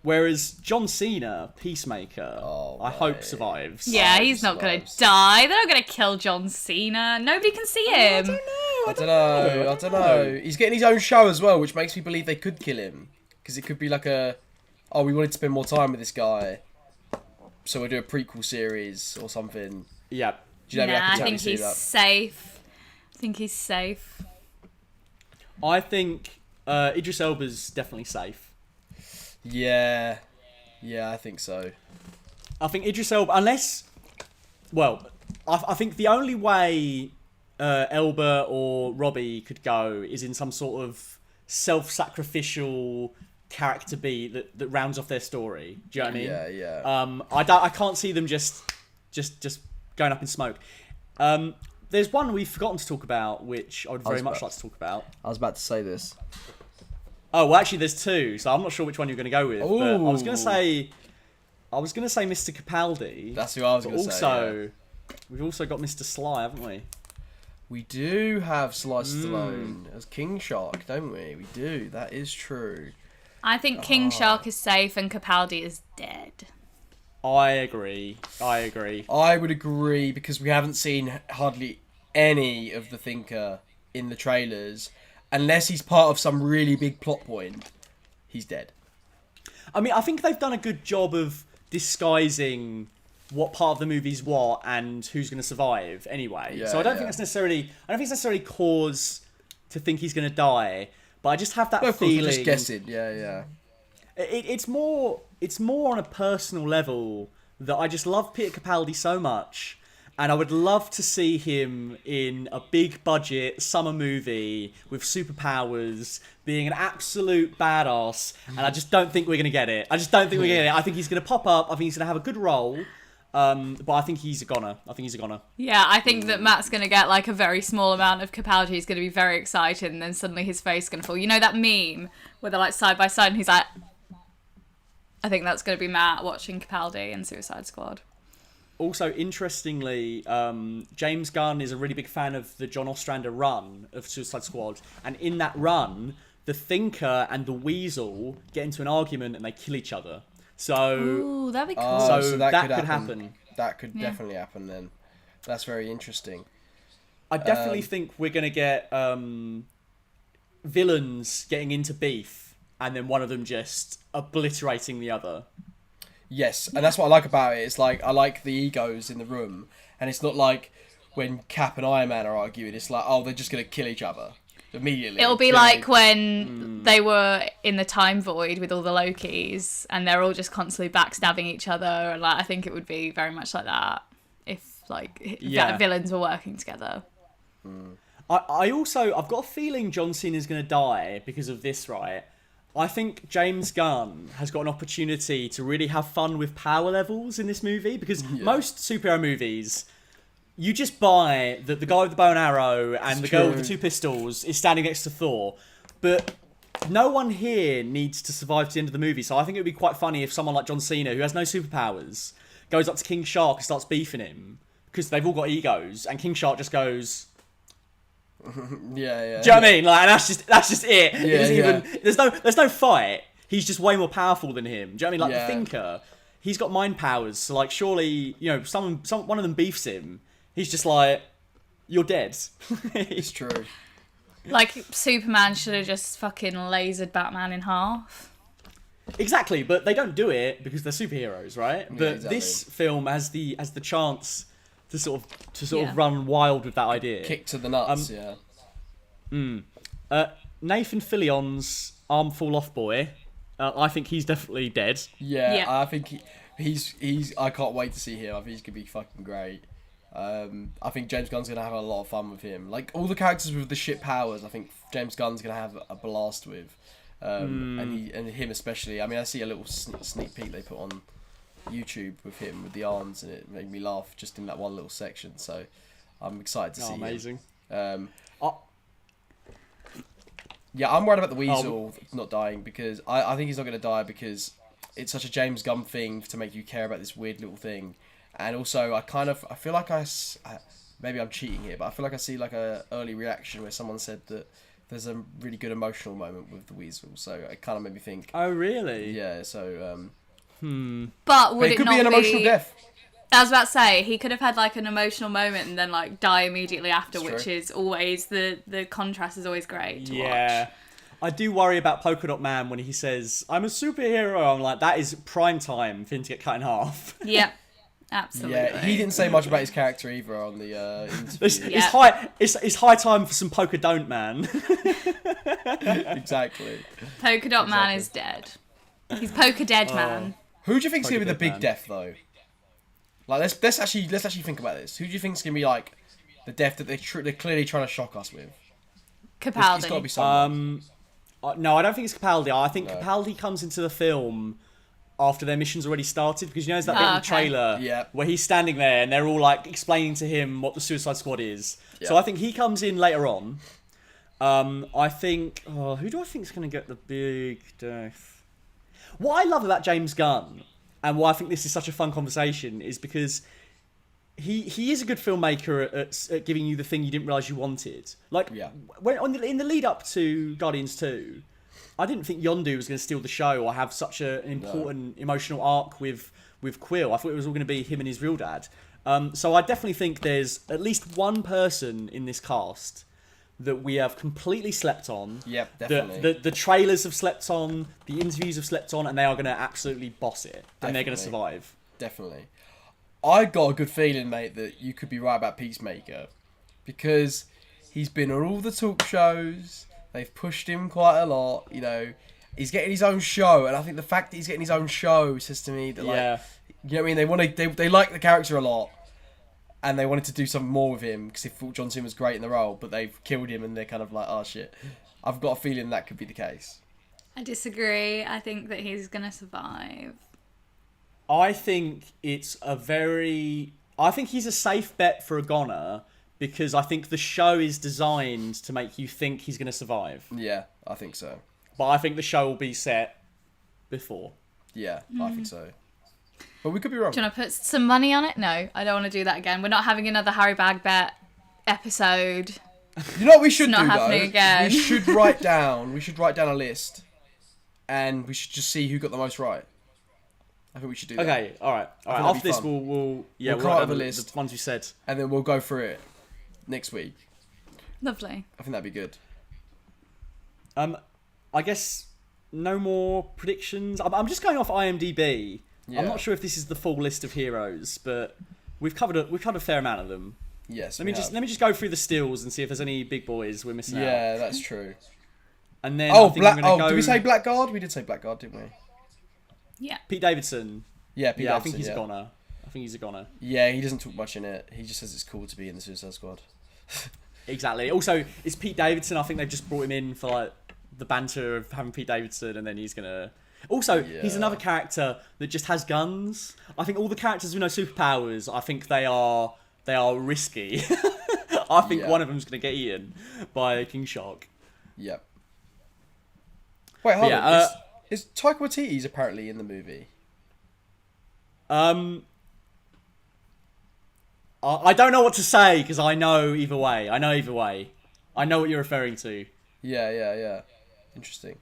Speaker 1: Whereas John Cena, Peacemaker, I hope survives.
Speaker 2: Yeah, he's not going to die. They're not going to kill John Cena. Nobody can see him.
Speaker 3: I don't know. He's getting his own show as well, which makes me believe they could kill him. Because it could be like we wanted to spend more time with this guy, so we'll do a prequel series or something.
Speaker 1: Yeah.
Speaker 2: I think he's safe.
Speaker 1: I think Idris Elba's definitely safe.
Speaker 3: Yeah, I think so.
Speaker 1: I think Idris Elba, unless, well, I think the only way Elba or Robbie could go is in some sort of self-sacrificial character beat that rounds off their story. Do you know what I mean?
Speaker 3: Yeah.
Speaker 1: I can't see them just going up in smoke. There's one we've forgotten to talk about, which I would very much like to talk about.
Speaker 3: I was about to say this.
Speaker 1: Oh, well, actually, there's two, so I'm not sure which one you're going to go with. But I was going to say Mr. Capaldi.
Speaker 3: That's who I was going to say. Yeah.
Speaker 1: We've also got Mr. Sly, haven't we?
Speaker 3: We do have Sly Stallone as King Shark, don't we? We do. That is true.
Speaker 2: I think King Shark is safe and Capaldi is dead.
Speaker 1: I agree.
Speaker 3: I would agree because we haven't seen hardly any of the Thinker in the trailers. Unless he's part of some really big plot point, he's dead.
Speaker 1: I mean, I think they've done a good job of disguising what part of the movie's what and who's going to survive anyway.
Speaker 3: Yeah,
Speaker 1: so I don't think it's necessarily cause to think he's going to die. But I just have that feeling.
Speaker 3: We're just guessing. Yeah.
Speaker 1: It's more on a personal level that I just love Peter Capaldi so much, and I would love to see him in a big budget summer movie with superpowers, being an absolute badass. And I just don't think we're gonna get it. I think he's gonna pop up. I think he's gonna have a good role. But I think he's a goner.
Speaker 2: Yeah, I think that Matt's going to get like a very small amount of Capaldi. He's going to be very excited, and then suddenly his face is going to fall. You know that meme where they're like side by side, and he's like, I think that's going to be Matt watching Capaldi in Suicide Squad.
Speaker 1: Also, interestingly, James Gunn is a really big fan of the John Ostrander run of Suicide Squad, and in that run, the Thinker and the Weasel get into an argument and they kill each other. So,
Speaker 2: ooh, that'd be cool.
Speaker 1: So that could happen.
Speaker 3: That could definitely happen then. That's very interesting.
Speaker 1: I definitely think we're going to get villains getting into beef and then one of them just obliterating the other.
Speaker 3: Yes, and that's what I like about it. It's like, I like the egos in the room, and it's not like when Cap and Iron Man are arguing, it's like, oh, they're just going to kill each other immediately.
Speaker 2: It'll be like when they were in the time void with all the Lokis and they're all just constantly backstabbing each other, and like I think it would be very much like that if like villains were working together.
Speaker 1: I've got a feeling John Cena's going to die because of this, right? I think James Gunn has got an opportunity to really have fun with power levels in this movie, because most superhero movies, you just buy that the guy with the bow and arrow and the girl with the two pistols is standing next to Thor. But no one here needs to survive to the end of the movie. So I think it would be quite funny if someone like John Cena, who has no superpowers, goes up to King Shark and starts beefing him, because they've all got egos, and King Shark just goes...
Speaker 3: Yeah.
Speaker 1: Do you know what I mean? Like, and that's just it. There's no fight. He's just way more powerful than him. Do you know what I mean? Like the Thinker, he's got mind powers. So like, surely, you know, one of them beefs him. He's just like, you're dead.
Speaker 3: It's true.
Speaker 2: Like Superman should have just fucking lasered Batman in half.
Speaker 1: Exactly, but they don't do it because they're superheroes, right?
Speaker 3: Yeah,
Speaker 1: but
Speaker 3: exactly.
Speaker 1: this film has the chance to sort of run wild with that idea.
Speaker 3: Kick to the nuts,
Speaker 1: Nathan Fillion's arm fall off boy. I think he's definitely dead.
Speaker 3: Yeah. I think he's. I can't wait to see him. I think he's gonna be fucking great. I think James Gunn's gonna have a lot of fun with him. Like all the characters with the shit powers, I think James Gunn's gonna have a blast with. And him especially. I mean, I see a little sneak peek they put on YouTube with him with the arms, and it made me laugh just in that one little section. So I'm excited to see
Speaker 1: amazing.
Speaker 3: him. Yeah, I'm worried about the Weasel not dying, because I think he's not going to die because it's such a James Gunn thing to make you care about this weird little thing. And also, I feel like maybe I'm cheating here, but I feel like I see like a early reaction where someone said that there's a really good emotional moment with the Weasel. So it kind of made me think.
Speaker 1: Oh, really?
Speaker 3: Yeah, so...
Speaker 2: But would
Speaker 3: it could be an emotional death.
Speaker 2: I was about to say, he could have had like an emotional moment and then like die immediately after,
Speaker 3: That's
Speaker 2: which
Speaker 3: true.
Speaker 2: is always the contrast is always great to
Speaker 1: Yeah.
Speaker 2: watch.
Speaker 1: I do worry about Polka Dot Man when he says, I'm a superhero. I'm like, that is prime time for him to get cut in half.
Speaker 2: Yep. Absolutely.
Speaker 3: Yeah, he didn't say much about his character either on the interview.
Speaker 1: It's high time for some Polka Don't Man.
Speaker 3: Exactly.
Speaker 2: Polka Dot Man is dead. He's Polka Dead Man.
Speaker 3: Who do you think's going to be the
Speaker 1: Polka
Speaker 3: big
Speaker 1: Man.
Speaker 3: death, though? Like let's actually think about this. Who do you think's gonna be like the death that they're clearly trying to shock us with?
Speaker 2: Capaldi.
Speaker 3: It's got to be someone.
Speaker 1: No, I don't think it's Capaldi. I think
Speaker 3: No.
Speaker 1: Capaldi comes into the film after their mission's already started, because you know there's that bit in the
Speaker 2: okay.
Speaker 1: trailer
Speaker 3: Yeah.
Speaker 1: where he's standing there and they're all like explaining to him what the Suicide Squad is. So
Speaker 3: Yeah.
Speaker 1: I think he comes in later on. I think who do I think is going to get the big death? What I love about James Gunn and why I think this is such a fun conversation is because he is a good filmmaker at giving you the thing you didn't realise you wanted. Like in the lead up to Guardians 2, I didn't think Yondu was going to steal the show or have such an important emotional arc with Quill. I thought it was all going to be him and his real dad. So I definitely think there's at least one person in this cast that we have completely slept on.
Speaker 3: Yep, definitely.
Speaker 1: The trailers have slept on, the interviews have slept on, and they are going to absolutely boss it.
Speaker 3: Definitely.
Speaker 1: And they're going to survive.
Speaker 3: Definitely. I got a good feeling, mate, that you could be right about Peacemaker, because he's been on all the talk shows. They've pushed him quite a lot. You know, he's getting his own show, and I think the fact that he's getting his own show says to me that, like, you know what I mean? They like the character a lot, and they wanted to do something more with him because they thought John Cena was great in the role, but they've killed him, and they're kind of like, oh shit. I've got a feeling that could be the case.
Speaker 2: I disagree. I think that he's gonna survive.
Speaker 1: I think he's a safe bet for a goner, because I think the show is designed to make you think he's going to survive.
Speaker 3: Yeah, I think so.
Speaker 1: But I think the show will be set before.
Speaker 3: Yeah, I think so. But we could be wrong.
Speaker 2: Do you want to put some money on it? No, I don't want to do that again. We're not having another Harry Bag bet episode.
Speaker 3: You know what we should
Speaker 2: It's not
Speaker 3: do,
Speaker 2: happening
Speaker 3: though?
Speaker 2: again.
Speaker 3: We should write down a list, and we should just see who got the most right. I think we should do that.
Speaker 1: Okay, all right.
Speaker 3: that'd
Speaker 1: After
Speaker 3: be
Speaker 1: this,
Speaker 3: fun.
Speaker 1: we'll
Speaker 3: come
Speaker 1: write
Speaker 3: up
Speaker 1: down
Speaker 3: with a list.
Speaker 1: the ones you said.
Speaker 3: And then we'll go through it next week.
Speaker 2: Lovely.
Speaker 3: I think that'd be good.
Speaker 1: I guess no more predictions. I'm just going off IMDb.
Speaker 3: Yeah.
Speaker 1: I'm not sure if this is the full list of heroes, but we've covered a fair amount of them.
Speaker 3: Yes.
Speaker 1: Let me just go through the stills and see if there's any big boys we're missing out.
Speaker 3: Yeah, that's true.
Speaker 1: And then I think I'm gonna go
Speaker 3: did we say Blackguard? We did say Blackguard, didn't we?
Speaker 2: Yeah.
Speaker 1: Pete Davidson.
Speaker 3: Yeah, Pete
Speaker 1: I
Speaker 3: Davidson,
Speaker 1: think he's a goner. I think he's a goner.
Speaker 3: Yeah, he doesn't talk much in it. He just says it's cool to be in the Suicide Squad.
Speaker 1: Exactly. Also, it's Pete Davidson. I think they've just brought him in for like the banter of having Pete Davidson, and then he's gonna. Also, he's another character that just has guns. I think all the characters with no superpowers, I think they are risky. I think one of them's gonna get eaten by King Shark.
Speaker 3: Yep. Wait, hold
Speaker 1: Yeah,
Speaker 3: on. Is Taika Waititi's apparently in the movie?
Speaker 1: I don't know what to say because I know either way. I know what you're referring to.
Speaker 3: Yeah. Interesting.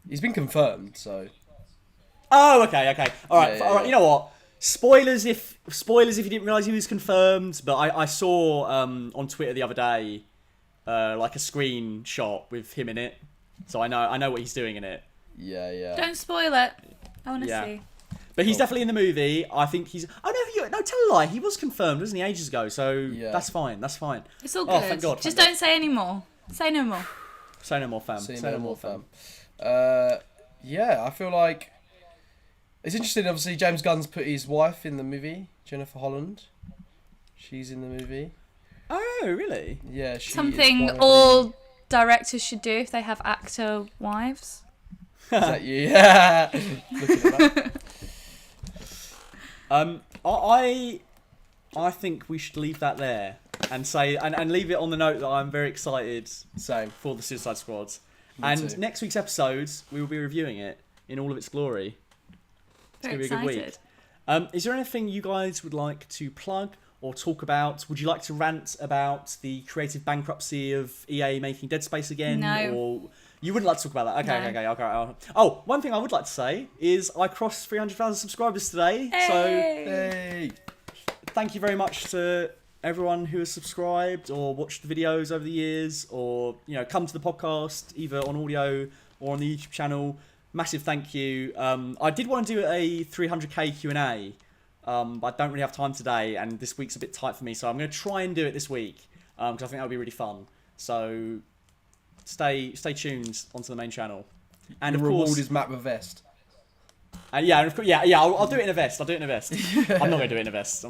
Speaker 3: He's been confirmed, so.
Speaker 1: Oh, okay. All right,
Speaker 3: Yeah.
Speaker 1: You know what? Spoilers if you didn't realise he was confirmed. But I saw on Twitter the other day like a screenshot with him in it, so I know what he's doing in it.
Speaker 3: Yeah.
Speaker 2: Don't spoil it. I want to
Speaker 1: Yeah.
Speaker 2: see.
Speaker 1: But he's definitely in the movie. I think he's. Oh no, tell a lie. He was confirmed, wasn't he, ages ago? So that's fine.
Speaker 2: It's all
Speaker 1: Oh,
Speaker 2: good.
Speaker 1: thank God,
Speaker 2: Just
Speaker 1: thank
Speaker 2: don't say any more. Say no more.
Speaker 1: Say no more, fam.
Speaker 3: Say no more, fam. Yeah, I feel like it's interesting. Obviously, James Gunn's put his wife in the movie, Jennifer Holland. She's in the movie.
Speaker 1: Oh, really?
Speaker 3: Yeah, she
Speaker 2: Something
Speaker 3: is one of
Speaker 2: all directors should do if they have actor wives.
Speaker 3: the... Is that you? Yeah. Looking at that.
Speaker 1: I think we should leave that there and say and leave it on the note that I'm very excited
Speaker 3: Same.
Speaker 1: for the Suicide Squad.
Speaker 3: Me
Speaker 1: And
Speaker 3: too.
Speaker 1: next week's episode, we will be reviewing it in all of its glory.
Speaker 2: Very
Speaker 1: It's gonna be a good week. Is there anything you guys would like to plug or talk about? Would you like to rant about the creative bankruptcy of EA making Dead Space again?
Speaker 2: No.
Speaker 1: Or you wouldn't like to talk about that? Okay,
Speaker 2: No.
Speaker 1: okay. Oh, one thing I would like to say is I crossed 300,000 subscribers today. So
Speaker 3: Hey.
Speaker 1: thank you very much to everyone who has subscribed or watched the videos over the years, or come to the podcast either on audio or on the YouTube channel. Massive thank you. I did want to do a 300k Q&A, but I don't really have time today, and this week's a bit tight for me, so I'm going to try and do it this week because I think that'll be really fun. So stay tuned onto the main channel, and
Speaker 3: The
Speaker 1: of
Speaker 3: reward
Speaker 1: course
Speaker 3: is Matt with vest.
Speaker 1: And yeah, and of course, yeah. I'll do it in a vest. I'm not going to do it in a vest.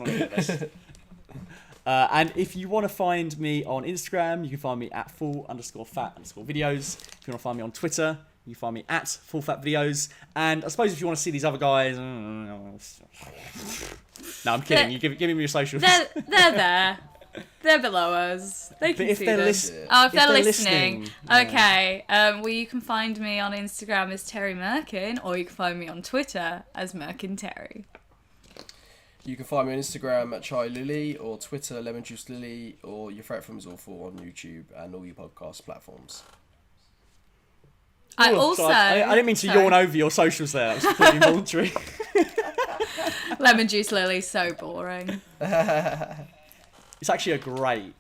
Speaker 1: And if you want to find me on Instagram, you can find me at full_fat_videos. If you want to find me on Twitter, you can find me at fullfatvideos. And I suppose if you want to see these other guys, no, I'm kidding. You give me your socials.
Speaker 2: They're there. They're below us. They can see them. If they're listening. Okay. Well, you can find me on Instagram as Terry Merkin, or you can find me on Twitter as Merkin Terry.
Speaker 3: You can find me on Instagram at Chai Lily, or Twitter Lemon Juice Lily, or Your Fret Films Awful on YouTube and all your podcast platforms.
Speaker 2: I
Speaker 1: didn't mean to yawn over your socials there. That was completely involuntary.
Speaker 2: Lemon Juice Lily, so boring.
Speaker 1: It's actually a great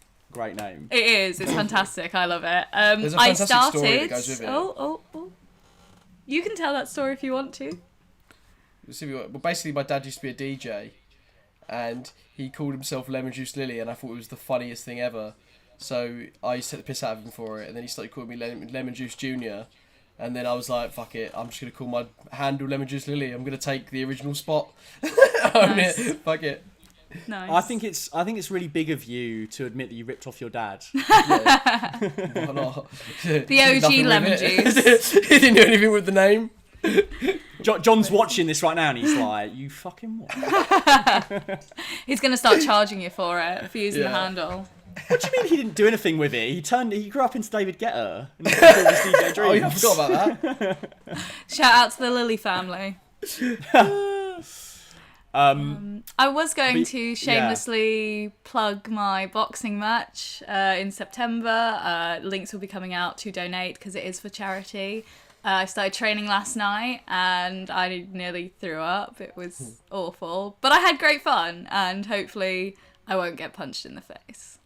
Speaker 1: name.
Speaker 2: It is. It's fantastic. I love it.
Speaker 3: There's a fantastic story that goes with it.
Speaker 2: Oh. You can tell that story if you want to.
Speaker 3: Well, basically, my dad used to be a DJ, and he called himself Lemon Juice Lily, and I thought it was the funniest thing ever. So I used to take the piss out of him for it, and then he started calling me Lemon Juice Junior. And then I was like, fuck it, I'm just going to call my handle Lemon Juice Lily. I'm going to take the original spot.
Speaker 2: Nice.
Speaker 3: Fuck it.
Speaker 2: Nice.
Speaker 1: I think it's really big of you to admit that you ripped off your dad.
Speaker 3: Yeah. Why not?
Speaker 2: The OG Lemon Juice.
Speaker 3: He didn't do anything with the name.
Speaker 1: John's watching this right now and he's like, you fucking what?
Speaker 2: He's going to start charging you for it, for using the handle.
Speaker 1: What do you mean he didn't do anything with it? He grew up into David Guetta. And he fulfilled his DJ dreams.
Speaker 3: Oh yeah, I forgot about that.
Speaker 2: Shout out to the Lily family. I was going to shamelessly plug my boxing match in September. Links will be coming out to donate because it is for charity. I started training last night and I nearly threw up. It was awful. But I had great fun and hopefully I won't get punched in the face.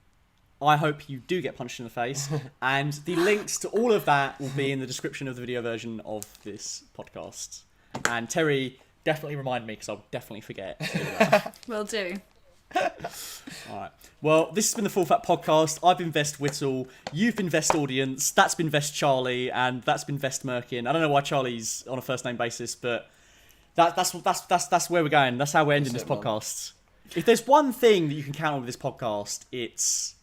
Speaker 1: I hope you do get punched in the face. And the links to all of that will be in the description of the video version of this podcast. And Terry, definitely remind me because I'll definitely forget to do that.
Speaker 2: Will do.
Speaker 1: Alright. Well, this has been the Full Fat Podcast. I've been Vest Whittle, you've been Vest Audience, that's been Vest Charlie, and that's been Vest Merkin. I don't know why Charlie's on a first name basis, but that's where we're going. That's how we're ending this podcast. If there's one thing that you can count on with this podcast, it's